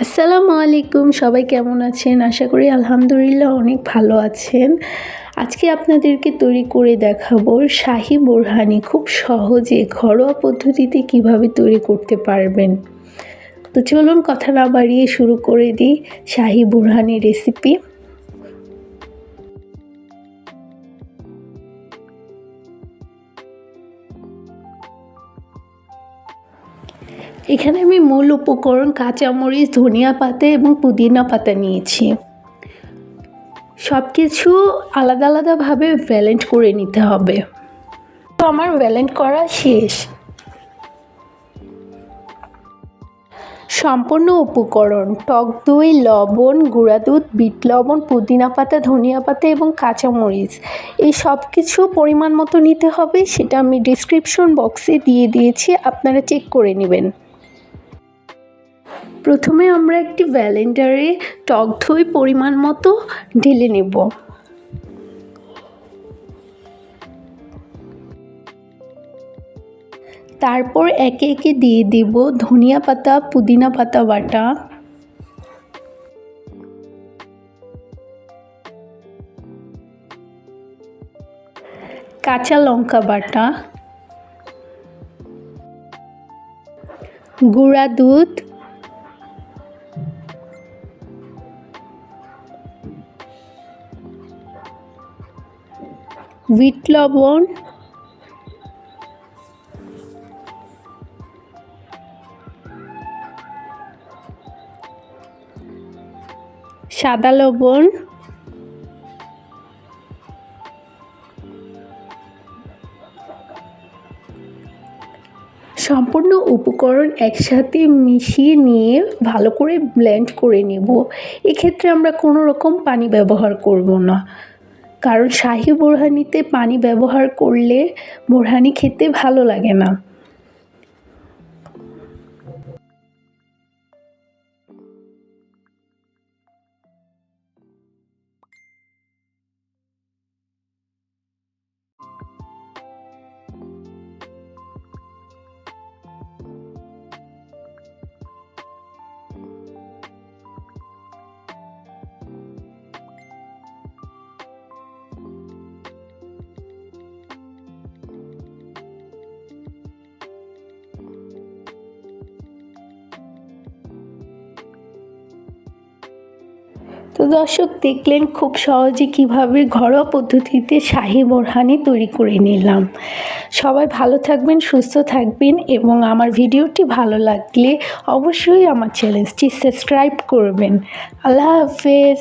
আসসালামু আলাইকুম, সবাই কেমন আছেন? আশা করি আলহামদুলিল্লাহ অনেক ভালো আছেন। আজকে আপনাদেরকে তৈরি করে দেখাবো শাহি বোরহানি খুব সহজে ঘরোয়া পদ্ধতিতে কিভাবে তৈরি করতে পারবেন। তো চলুন কথা না বাড়িয়ে শুরু করে দিই শাহি বোরহানি রেসিপি। এখানে আমি মূল উপকরণ কাঁচামরিচ, ধনিয়া পাতা এবং পুদিনা পাতা নিয়েছি। সব কিছু আলাদা আলাদাভাবে ব্লেন্ড করে নিতে হবে। তো আমার ব্লেন্ড করা শেষ। সম্পূর্ণ উপকরণ: টক দই, লবণ, গুঁড়া দুধ, বিট লবণ, পুদিনা পাতা, ধনিয়া পাতা এবং কাঁচামরিচ। এই সব কিছু পরিমাণ মতো নিতে হবে, সেটা আমি ডেসক্রিপশন বক্সে দিয়ে দিয়েছি, আপনারা চেক করে নেবেন। প্রথমে আমরা একটি ব্লেন্ডারে টক দই পরিমাণ মতো ঢেলে নেব। তারপর একে একে দিয়ে দেব ধনিয়া পাতা, পুদিনা পাতা বাটা, কাঁচা লঙ্কা বাটা, গুঁড়া দুধ, বিট লবণ, সাদা লবণ, সম্পূর্ণ উপকরণ একসাথে মিশিয়ে নিয়ে ভালো করে ব্লেন্ড করে নেব। এক্ষেত্রে আমরা কোনো রকম পানি ব্যবহার করব না, কারণ শাহি বোরহানিতে পানি ব্যবহার করলে বোরহানি খেতে ভালো লাগে না। তো দর্শক, দেখলেন খুব সহজে কিভাবে ঘরোয়া পদ্ধতিতে শাহি বোরহানি তৈরি করে নিলাম। সবাই ভালো থাকবেন, সুস্থ থাকবেন এবং আমার ভিডিওটি ভালো লাগলে অবশ্যই আমার চ্যানেলটি সাবস্ক্রাইব করবেন। আল্লাহ হাফেজ।